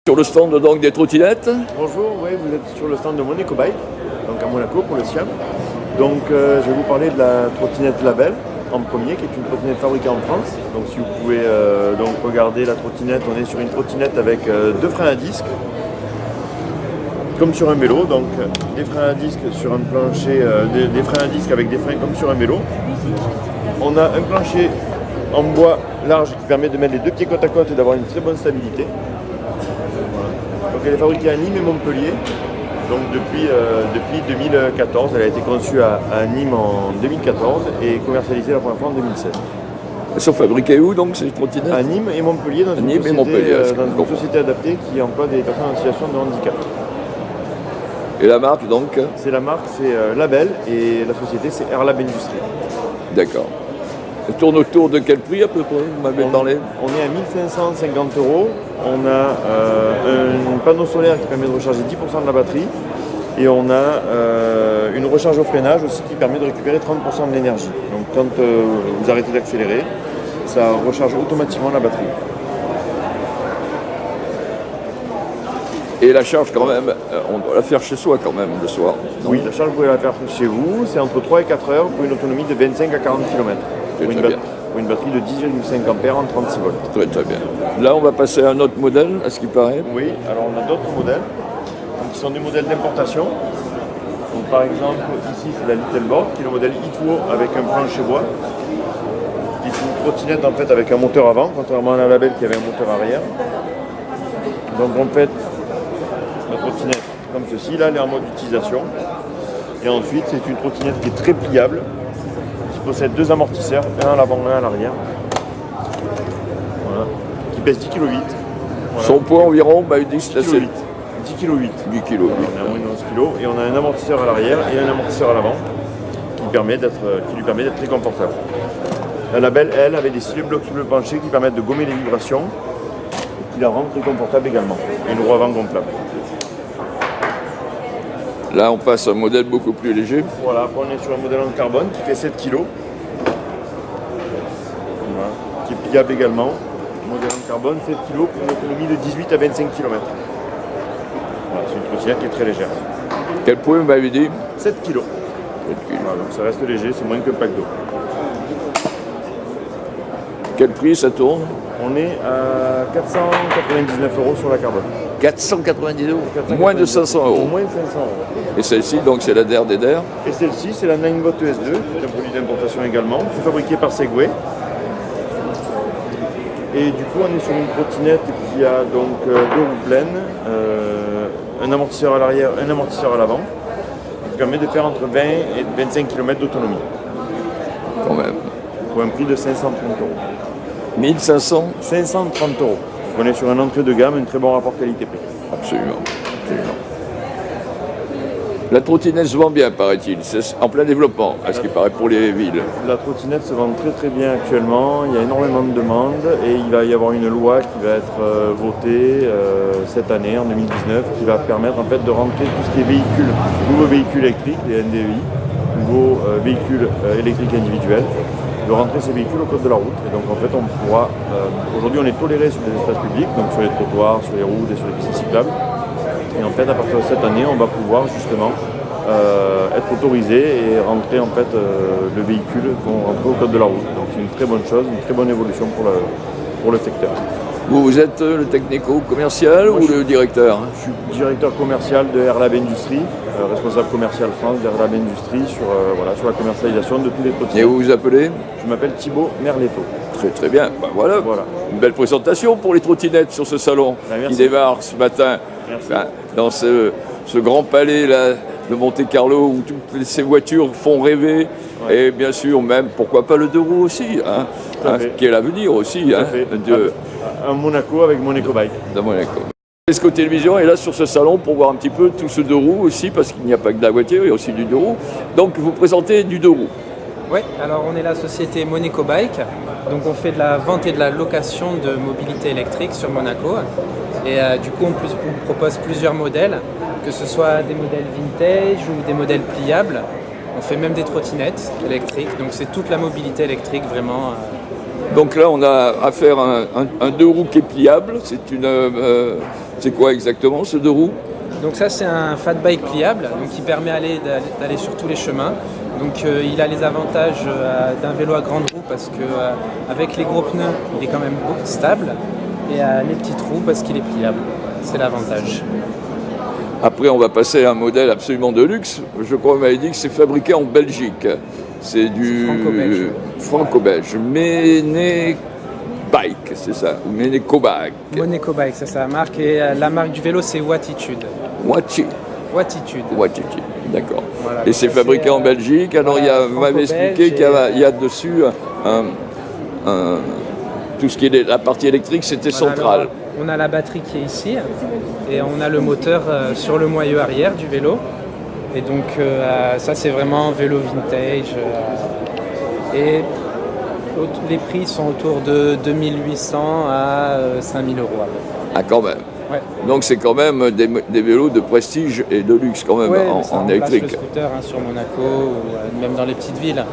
Sur le stand donc des trottinettes. Bonjour, oui, vous êtes sur le stand de Monaco Bike, donc à Monaco pour le SIAM. Donc je vais vous parler de la trottinette Label en premier, qui est une trottinette fabriquée en France. Donc si vous pouvez donc regarder la trottinette, on est sur une trottinette avec deux freins à disque, comme sur un vélo. Donc des freins à disque sur un plancher, des freins à disque avec des freins comme sur un vélo. On a un plancher en bois large qui permet de mettre les deux pieds côte à côte et d'avoir une très bonne stabilité. Donc elle est fabriquée à Nîmes et Montpellier, donc depuis 2014. Elle a été conçue à Nîmes en 2014 et commercialisée la première fois en 2016. Elles sont fabriquées où donc ces trottinettes? À Nîmes et Montpellier, dans une société adaptée qui emploie des personnes en situation de handicap. Et la marque donc? C'est la marque, c'est Label, et la société c'est Airlab Industrie. D'accord. Elle tourne autour de quel prix à peu près? Vous m'avez parlé. On est à 1550 €. On a un panneau solaire qui permet de recharger 10% de la batterie. Et on a une recharge au freinage aussi qui permet de récupérer 30% de l'énergie. Donc quand vous arrêtez d'accélérer, ça recharge automatiquement la batterie. Et la charge quand même, on doit la faire chez soi quand même le soir. Non? Oui, la charge vous pouvez la faire chez vous. C'est entre 3 et 4 heures pour une autonomie de 25 à 40 km. Pour une batterie de 10,5 ampères en 36 volts. Très très bien. Là on va passer à un autre modèle, à ce qui paraît. Oui, alors on a d'autres modèles, donc, qui sont des modèles d'importation. Donc par exemple, ici c'est la Little Board, qui est le modèle Ituo avec un plancher bois, qui est une trottinette en fait avec un moteur avant, contrairement à la Label qui avait un moteur arrière. Donc en fait, la trottinette comme ceci, là elle est en mode utilisation. Et ensuite c'est une trottinette qui est très pliable, possède deux amortisseurs, un à l'avant, un à l'arrière, voilà, qui pèse 10,8 kg. Voilà. Son poids environ, il dit c'est 10,8 kg. 10,8 kg. On a moins de 11 kg et on a un amortisseur à l'arrière et un amortisseur à l'avant qui lui permet d'être très confortable. La Label, elle, avait des stylets blocs sous le plancher qui permettent de gommer les vibrations et qui la rendent très confortable également. Et une roue avant gonflable. Là, on passe à un modèle beaucoup plus léger. Voilà, on est sur un modèle en carbone qui fait 7 kg. Voilà, qui est pliable également. Modèle en carbone, 7 kg pour une autonomie de 18 à 25 km. Voilà, c'est une trottinette qui est très légère. Quel poids vous m'avez dit? 7 kg. Voilà, donc ça reste léger, c'est moins qu'un pack d'eau. Quel prix ça tourne? On est à 499 € sur la carbone. 490 €, moins de 500 €. Moins de 500 €. Et celle-ci, donc, c'est la DER d'Eder. Et celle-ci, c'est la Ninebot ES2, qui est un produit d'importation également, qui est fabriqué par Segway. Et du coup, on est sur une trottinette qui a donc deux roues pleines, un amortisseur à l'arrière, un amortisseur à l'avant, qui permet de faire entre 20 et 25 km d'autonomie. Quand même. Pour un prix de 530 €. 1500? 530 €. On est sur un entrée de gamme, un très bon rapport qualité-prix. Absolument. Absolument. La trottinette se vend bien, paraît-il. C'est en plein développement, à ce qui paraît, pour les villes. La trottinette se vend très très bien actuellement. Il y a énormément de demandes et il va y avoir une loi qui va être votée cette année, en 2019, qui va permettre en fait de rentrer tout ce qui est véhicules, nouveaux véhicules électriques, les NDVI, nouveaux véhicules électriques individuels, de rentrer ces véhicules au code de la route. Et donc en fait on pourra, aujourd'hui on est toléré sur les espaces publics, donc sur les trottoirs, sur les routes et sur les pistes cyclables. Et en fait à partir de cette année on va pouvoir justement être autorisé et rentrer en fait le véhicule vont rentrer au code de la route. Donc c'est une très bonne chose, une très bonne évolution pour le secteur. Vous êtes le technico-commercial ou le directeur? Je suis directeur commercial de Airlab Industrie, responsable commercial France d'Airlab Industrie sur la commercialisation de tous les trottinettes. Et vous vous appelez? Je m'appelle Thibaut Merletto. Très très bien. Voilà. Une belle présentation pour les trottinettes sur ce salon qui démarre ce matin dans ce grand palais là, de Monte-Carlo où toutes ces voitures font rêver. Ouais. Et bien sûr, même, pourquoi pas le deux roues aussi, qui est l'avenir aussi. À Monaco avec Monaco Bike. De Monaco. Esco Télévision est là sur ce salon pour voir un petit peu tout ce deux roues aussi, parce qu'il n'y a pas que de la voiture, il y a aussi du deux roues. Donc vous présentez du deux roues. Oui, alors on est la société Monaco Bike, donc on fait de la vente et de la location de mobilité électrique sur Monaco. Et du coup on propose plusieurs modèles, que ce soit des modèles vintage ou des modèles pliables. On fait même des trottinettes électriques, donc c'est toute la mobilité électrique vraiment. Donc là, on a affaire à un deux roues qui est pliable. C'est C'est quoi exactement ce deux roues? Donc ça c'est un fat bike pliable, donc qui permet d'aller sur tous les chemins. Donc il a les avantages d'un vélo à grande roue parce que avec les gros pneus il est quand même beaucoup stable, et les petites roues parce qu'il est pliable. C'est l'avantage. Après on va passer à un modèle absolument de luxe. Je crois qu'on m'avait dit que c'est fabriqué en Belgique. C'est du franco-belge. Méné Bike, c'est ça, ou Monaco Bike. Monaco Bike, c'est sa marque, et la marque du vélo c'est Wattitude. Wattitude, d'accord. Voilà, et c'est fabriqué en Belgique. Alors vous m'avez expliqué qu'il y a dessus tout ce qui est la partie électrique, c'était central. Alors, on a la batterie qui est ici, et on a le moteur sur le moyeu arrière du vélo. Et donc ça c'est vraiment vélo vintage. Et les prix sont autour de 2800 à 5000 euros. Ah, quand même. Ouais. Donc c'est quand même des vélos de prestige et de luxe quand même, en électrique. Le scooter sur Monaco, ou même dans les petites villes.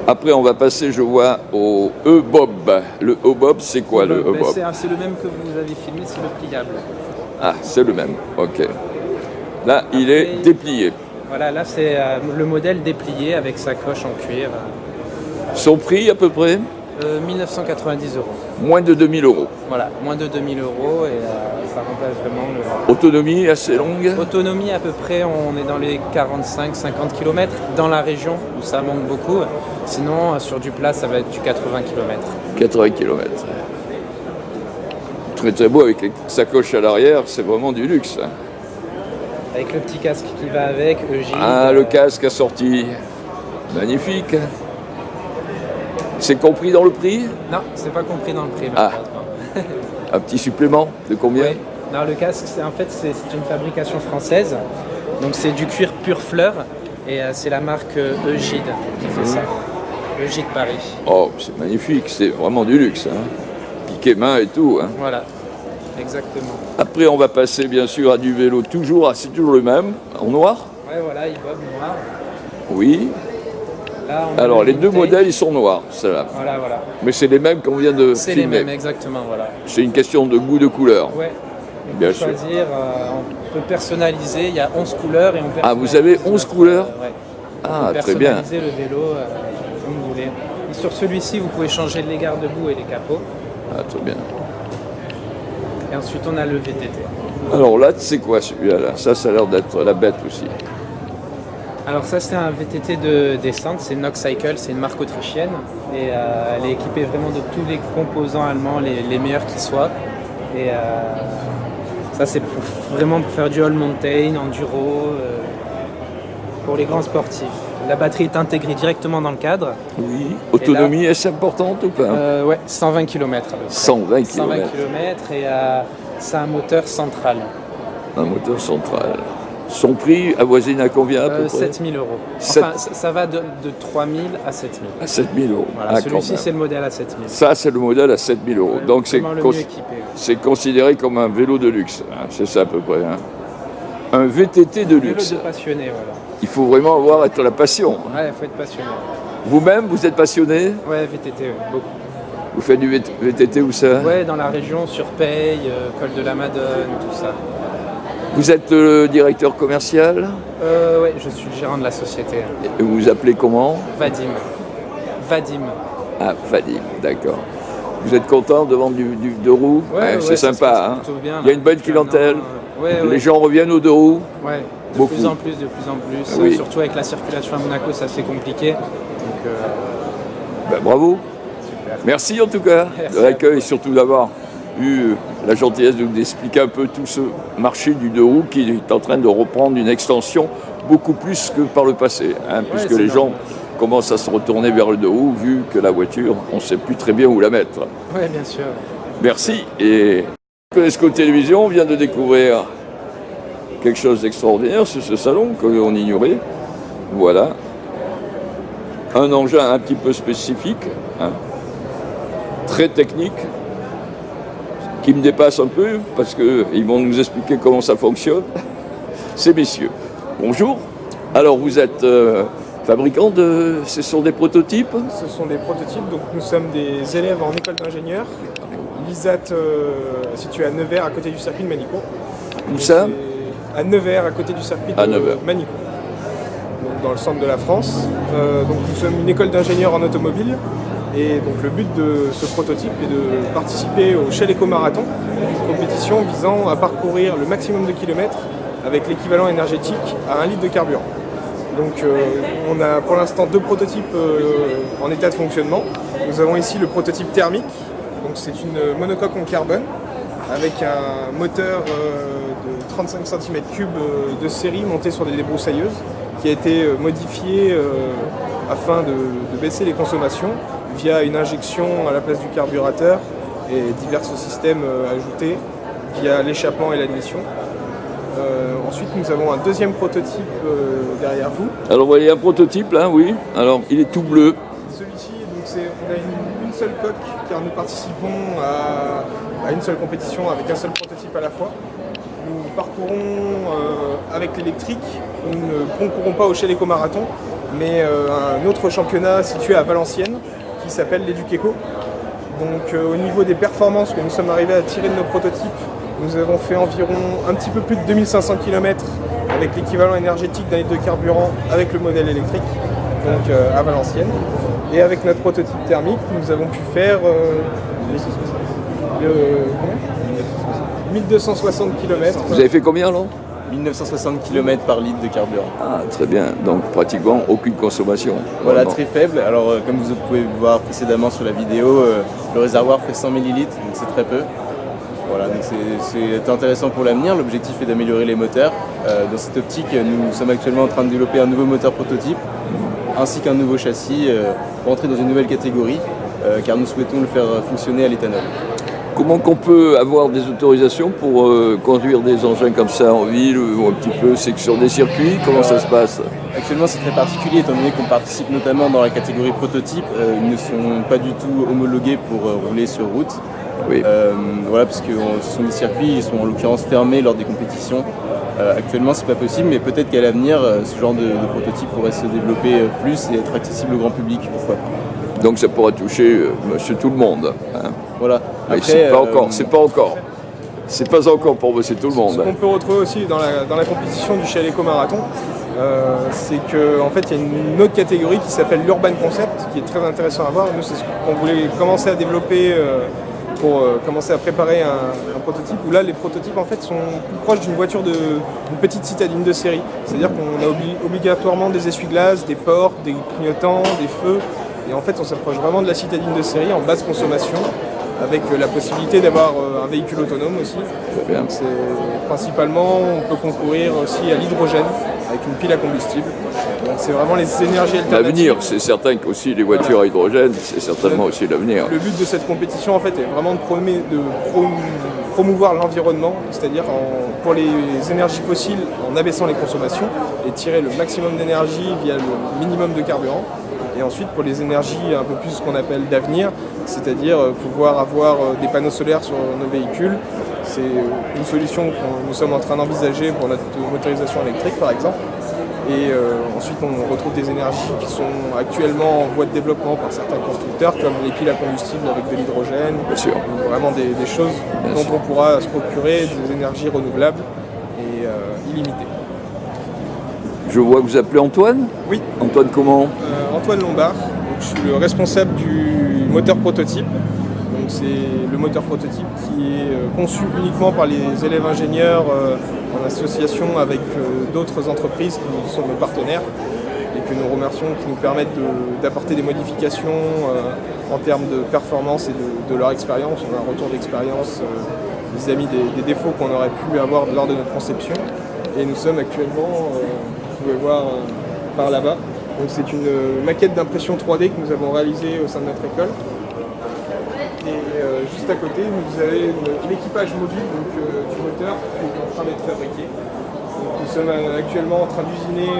Après on va passer, je vois, au E-Bob. Le E-Bob, c'est quoi le E-Bob? C'est le même que vous avez filmé, c'est le pliable. Ah, c'est le même, ok. Là, il est déplié. Voilà, là c'est le modèle déplié avec sa coche en cuir. Son prix à peu près? 1990 euros. Moins de 2000 euros. Voilà, moins de 2000 euros, et ça remplace vraiment Autonomie assez longue? Autonomie à peu près, on est dans les 45-50 km dans la région où ça manque beaucoup. Sinon, sur du plat, ça va être du 80 km. 80 km. Très très beau avec les sacoches à l'arrière, c'est vraiment du luxe. Avec le petit casque qui va avec, Egide. Ah, le casque assorti. Magnifique. C'est compris dans le prix? Non, c'est pas compris dans le prix. Ah. Un petit supplément de combien? Oui. Non, le casque, c'est une fabrication française. Donc c'est du cuir pur fleur, et c'est la marque Egide qui fait ça. Egide Paris. Oh, c'est magnifique, c'est vraiment du luxe. Piqué main et tout. Voilà, exactement. Après, on va passer bien sûr à du vélo c'est toujours le même, en noir? Ouais, voilà, e-Bob noir. Oui. Là, alors, les deux modèles, ils sont noirs, ceux-là. Voilà. Mais c'est les mêmes qu'on vient de filmer. C'est les mêmes, exactement, voilà. C'est une question de goût, de couleur. Ouais. On bien peut sûr. choisir, on peut personnaliser, il y a 11 couleurs, et on personnalise. Ah, vous avez 11 couleurs? Ouais. Ah, très bien. Personnaliser le vélo comme vous voulez. Et sur celui-ci, vous pouvez changer les garde-boue et les capots. Ah, très bien. Et ensuite, on a le VTT. Alors là, c'est quoi celui-là? Ça a l'air d'être la bête aussi. Alors ça, c'est un VTT de descente, c'est Nox Cycle, c'est une marque autrichienne, et elle est équipée vraiment de tous les composants allemands, les meilleurs qui soient. Et ça, c'est vraiment pour faire du all mountain, enduro, pour les grands sportifs. La batterie est intégrée directement dans le cadre. Oui. Autonomie, est-ce importante ou pas? Ouais, 120 km. 120 km. 120 km, et c'est un moteur central. Un moteur central. Son prix avoisine à combien à peu près? 7000 euros. Enfin, ça va de 3000 à 7000. À 7000 euros. Voilà, celui-ci, c'est le modèle à 7000. Ça, c'est le modèle à 7000 euros. Donc, c'est considéré comme un vélo de luxe. C'est ça à peu près. Un VTT de luxe. Vélo de passionné, voilà. Il faut vraiment être la passion. Ouais, il faut être passionné. Vous-même, vous êtes passionné? Ouais, VTT, beaucoup. Vous faites du VTT où ça? Ouais, dans la région, sur Paye, Col de la Madone, tout ça. Vous êtes le directeur commercial? Ouais, je suis le gérant de la société. Et vous vous appelez comment? Vadim. Ah, Vadim, d'accord. Vous êtes content de vendre du deux roues? Ouais, c'est sympa. Bien, il y a une belle clientèle. Ouais. Les gens reviennent aux deux roues? Ouais, de plus en plus. Oui. Surtout avec la circulation à Monaco, ça c'est compliqué. Donc, bravo. Super. Merci en tout cas de l'accueil, et surtout d'avoir eu la gentillesse de nous expliquer un peu tout ce marché du deux roues qui est en train de reprendre une extension beaucoup plus que par le passé, puisque les gens commencent à se retourner vers le deux roues, vu que la voiture, on ne sait plus très bien où la mettre. Oui, bien sûr. Merci. Et Esco Télévision vient de découvrir quelque chose d'extraordinaire sur ce salon qu'on ignorait. Voilà. Un engin un petit peu spécifique, très technique, qui me dépasse un peu, parce qu'ils vont nous expliquer comment ça fonctionne. Ces messieurs. Bonjour. Alors, vous êtes fabricant ce sont des prototypes? Ce sont des prototypes, donc nous sommes des élèves en école d'ingénieurs l'ISAT situé à Nevers, à côté du circuit de Manicourt. Où ça? À Nevers, à côté du circuit de Manicourt, donc dans le centre de la France. Donc nous sommes une école d'ingénieurs en automobile. Et donc le but de ce prototype est de participer au Shell Eco Marathon, une compétition visant à parcourir le maximum de kilomètres avec l'équivalent énergétique à 1 litre de carburant. Donc on a pour l'instant 2 prototypes en état de fonctionnement. Nous avons ici le prototype thermique, donc c'est une monocoque en carbone avec un moteur de 35 cm3 de série monté sur des débroussailleuses qui a été modifié afin de baisser les consommations via une injection à la place du carburateur et divers systèmes ajoutés via l'échappement et l'admission. Ensuite, nous avons un deuxième prototype derrière vous. Alors, vous voyez un prototype là, oui. Alors, il est tout bleu. Celui-ci, on a une seule coque car nous participons à une seule compétition avec un seul prototype à la fois. Nous parcourons avec l'électrique. Nous ne concourons pas au Shell Eco Marathon, mais un autre championnat situé à Valenciennes qui s'appelle l'Educ-Eco. Donc au niveau des performances que nous sommes arrivés à tirer de nos prototypes, nous avons fait environ un petit peu plus de 2500 km avec l'équivalent énergétique d'un litre de carburant avec le modèle électrique, donc à Valenciennes. Et avec notre prototype thermique, nous avons pu faire 1260 km. Vous avez fait combien là? 1960 km par litre de carburant. Ah, très bien. Donc pratiquement aucune consommation. Voilà, très faible. Alors comme vous pouvez voir précédemment sur la vidéo, le réservoir fait 100 ml, donc c'est très peu. Voilà, donc c'est intéressant pour l'avenir. L'objectif est d'améliorer les moteurs. Dans cette optique, nous sommes actuellement en train de développer un nouveau moteur prototype ainsi qu'un nouveau châssis pour entrer dans une nouvelle catégorie car nous souhaitons le faire fonctionner à l'éthanol. Comment qu'on peut avoir des autorisations pour conduire des engins comme ça en ville ou un petit peu, c'est que sur des circuits, comment ça se passe? Actuellement c'est très particulier étant donné qu'on participe notamment dans la catégorie prototype, ils ne sont pas du tout homologués pour rouler sur route. Oui. Voilà, parce que ce sont des circuits, ils sont en l'occurrence fermés lors des compétitions. Actuellement c'est pas possible, mais peut-être qu'à l'avenir ce genre de prototype pourrait se développer plus et être accessible au grand public, pourquoi pas. Donc ça pourra toucher monsieur tout le monde. Hein. Voilà. Après, c'est pas encore pour monsieur tout le monde. Ce qu'on peut retrouver aussi dans la compétition du Shell Eco Marathon, c'est qu'en fait il y a une autre catégorie qui s'appelle l'Urban Concept, qui est très intéressant à voir. Nous c'est ce qu'on voulait commencer à développer pour commencer à préparer un prototype où là les prototypes en fait sont plus proches d'une voiture d'une petite citadine de série. C'est-à-dire qu'on a obligatoirement des essuie-glaces, des portes, des clignotants, des feux. Et en fait on s'approche vraiment de la citadine de série en basse consommation, avec la possibilité d'avoir un véhicule autonome aussi. Donc principalement, on peut concourir aussi à l'hydrogène avec une pile à combustible. Donc c'est vraiment les énergies alternatives. L'avenir, c'est certain qu'aussi les voitures à hydrogène, c'est certainement aussi l'avenir. Le but de cette compétition en fait est vraiment de promouvoir l'environnement, c'est-à-dire pour les énergies fossiles en abaissant les consommations et tirer le maximum d'énergie via le minimum de carburant. Et ensuite pour les énergies un peu plus ce qu'on appelle d'avenir, c'est-à-dire pouvoir avoir des panneaux solaires sur nos véhicules. C'est une solution que nous sommes en train d'envisager pour notre motorisation électrique par exemple. Et ensuite on retrouve des énergies qui sont actuellement en voie de développement par certains constructeurs comme les piles à combustible avec de l'hydrogène. Bien sûr. Vraiment des choses dont on pourra se procurer des énergies renouvelables et illimitées. Je vois que vous appelez Antoine. Oui. Antoine comment? Antoine Lombard. Donc, je suis le responsable du moteur prototype. Donc c'est le moteur prototype qui est conçu uniquement par les élèves ingénieurs en association avec d'autres entreprises qui sont nos partenaires et que nous remercions, qui nous permettent d'apporter des modifications en termes de performance et de leur expérience. On a un retour d'expérience vis-à-vis des défauts qu'on aurait pu avoir lors de notre conception. Et nous sommes actuellement, vous pouvez voir par là-bas, donc c'est une maquette d'impression 3D que nous avons réalisée au sein de notre école. Et juste à côté, vous avez l'équipage mobile du moteur qui est en train d'être fabriqué. Donc, nous sommes actuellement en train d'usiner.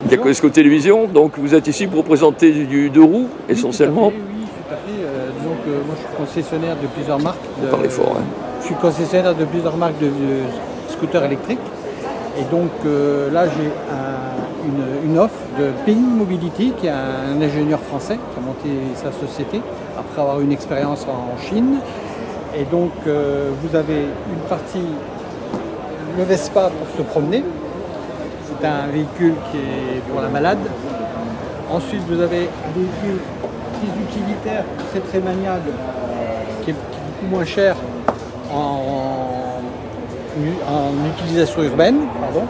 Diacosco Télévision, donc vous êtes ici pour présenter du deux roues essentiellement. Oui, tout à fait. Disons que moi je suis concessionnaire de plusieurs marques. Parlez fort. Hein. Je suis concessionnaire de plusieurs marques de scooters électriques. Et donc là j'ai une offre de Ping Mobility, qui est un ingénieur français qui a monté sa société après avoir eu une expérience en Chine. Et donc vous avez une partie, le Vespa pour se promener. C'est un véhicule qui est pour la malade. Ensuite vous avez des véhicules très utilitaires, très maniables, qui est beaucoup moins cher en utilisation urbaine. Pardon.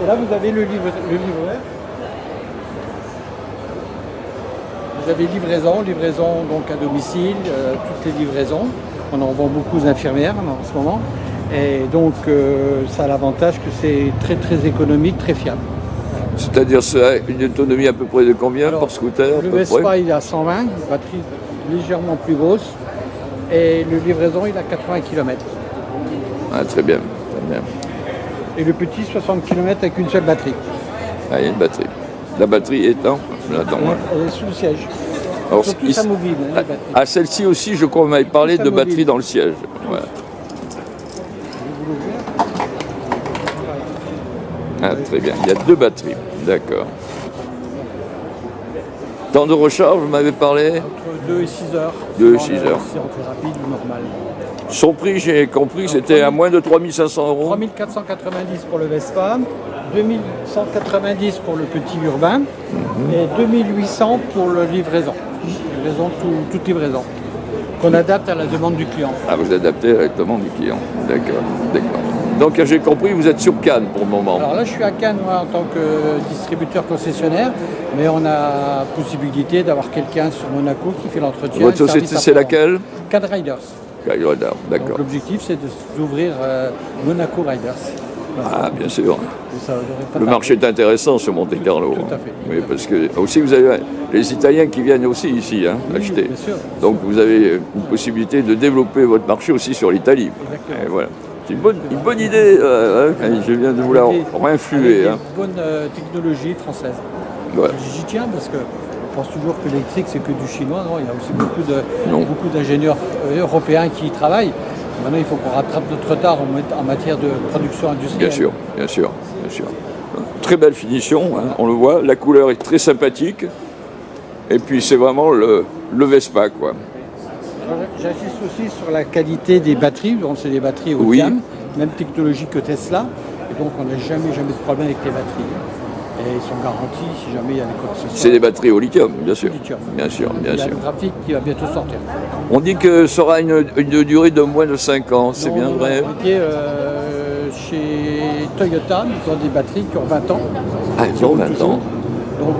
Et là vous avez le livret. Vous avez livraison donc à domicile, toutes les livraisons. On en vend beaucoup aux infirmières en ce moment. Et donc ça a l'avantage que c'est très économique, très fiable. C'est-à-dire ça a une autonomie à peu près de combien par scooter? Le Vespa il est à 120, une batterie légèrement plus grosse. Et le livraison il a 80 km. Ah, très bien. Et le petit 60 km avec une seule batterie. Ah, il y a une batterie. La batterie étant là-dedans. Elle est sous le siège. Alors, surtout sa mobile. Ah, celle-ci aussi, je crois qu'on m'avait parlé de batterie dans le siège. Ouais. Ah, très bien. Il y a 2 batteries. D'accord. Temps de recharge, vous m'avez parlé? Entre 2 et 6 heures. 2 et 6 heures. C'est rapide ou normal. Son prix, j'ai compris, c'était à moins de 3 500 €. 3 490 pour le Vespa, 2 190 pour le petit urbain et 2 800 pour le livraison. Toute livraison. Qu'on adapte à la demande du client. Ah, vous adaptez à la demande du client. D'accord. Donc, j'ai compris, vous êtes sur Cannes pour le moment. Alors là, je suis à Cannes moi, en tant que distributeur concessionnaire, mais on a possibilité d'avoir quelqu'un sur Monaco qui fait l'entretien. Votre société, c'est laquelle? Cannes Riders. D'accord. L'objectif, c'est d'ouvrir Monaco Riders. Ah, bien sûr. Le marché est intéressant sur Monte-Carlo. Tout à fait. Oui, parce que aussi vous avez les Italiens qui viennent aussi ici acheter. Bien sûr. Donc vous avez une possibilité de développer votre marché aussi sur l'Italie. Et voilà. C'est une bonne idée. Je viens de vous la réinfluer. Une bonne technologie française. Ouais. J'y tiens parce que on pense toujours que l'électrique c'est que du chinois. Non, il y a aussi beaucoup d'ingénieurs européens qui y travaillent. Maintenant, il faut qu'on rattrape notre retard en matière de production industrielle. Bien sûr. Très belle finition, on le voit. La couleur est très sympathique. Et puis, c'est vraiment le Vespa, quoi. J'insiste aussi sur la qualité des batteries. Donc, c'est des batteries haut de gamme, même technologie que Tesla. Et donc, on n'a jamais de problème avec les batteries. Et ils sont garantis si jamais il y a des quoi que ce soit. C'est des batteries au lithium, bien sûr. Bien sûr. Il y a le graphique qui va bientôt sortir. On dit que ça aura une durée de moins de 5 ans, c'est bien vrai? Chez Toyota, ils ont des batteries qui ont 20 ans. Ah, ils ont 20 ans. Donc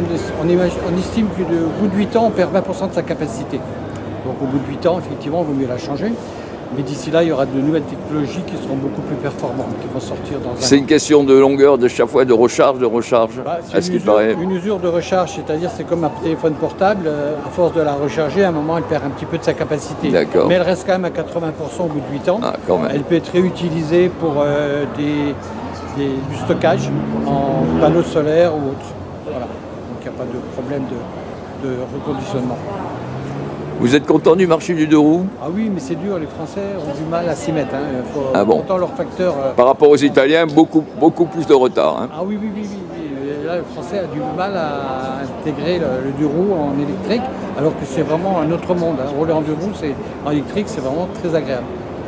on estime qu'au bout de 8 ans, on perd 20% de sa capacité. Donc au bout de 8 ans, effectivement, il vaut mieux la changer. Mais d'ici là, il y aura de nouvelles technologies qui seront beaucoup plus performantes, qui vont sortir dans un an. C'est une question de longueur de chaque fois, de recharge. Une usure de recharge, c'est-à-dire c'est comme un téléphone portable, à force de la recharger, à un moment, elle perd un petit peu de sa capacité. D'accord. Mais elle reste quand même à 80% au bout de 8 ans. Ah, quand même. Elle peut être réutilisée pour du stockage en panneaux solaires ou autres. Voilà. Donc il n'y a pas de problème de reconditionnement. Vous êtes content du marché du 2 roues? Ah oui, mais c'est dur, les Français ont du mal à s'y mettre. Bon. Leur facteur, par rapport aux Italiens, beaucoup plus de retard. Ah oui. Là, le Français a du mal à intégrer le 2 roues en électrique, alors que c'est vraiment un autre monde. Rouler en 2 roues, en électrique, c'est vraiment très agréable.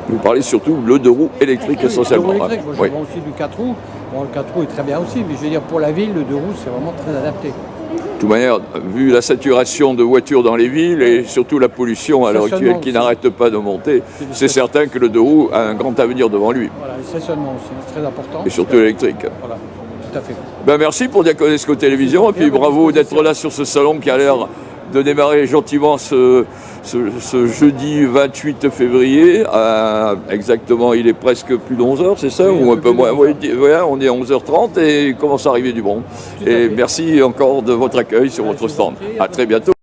Vous parlez surtout le 2 roues électrique essentiellement. Le 2 roues électrique. Moi, je vends aussi du 4 roues. Bon, le 4 roues est très bien aussi, mais je veux dire, pour la ville, le 2 roues, c'est vraiment très adapté. De toute manière, vu la saturation de voitures dans les villes et surtout la pollution à l'heure actuelle qui n'arrête pas de monter, c'est certain que le 2 roues a un grand avenir devant lui. Voilà, le stationnement aussi, c'est très important. Et surtout l'électrique. Voilà, tout à fait. Merci pour Diaconesco Télévision et puis bravo d'être là sur ce salon qui a l'air de démarrer gentiment ce jeudi 28 février. Exactement, il est presque plus de 11h, c'est ça? Ou un peu moins. Oui, on est à 11h30 et il commence à arriver du monde. Et merci encore de votre accueil sur votre stand. À très bientôt.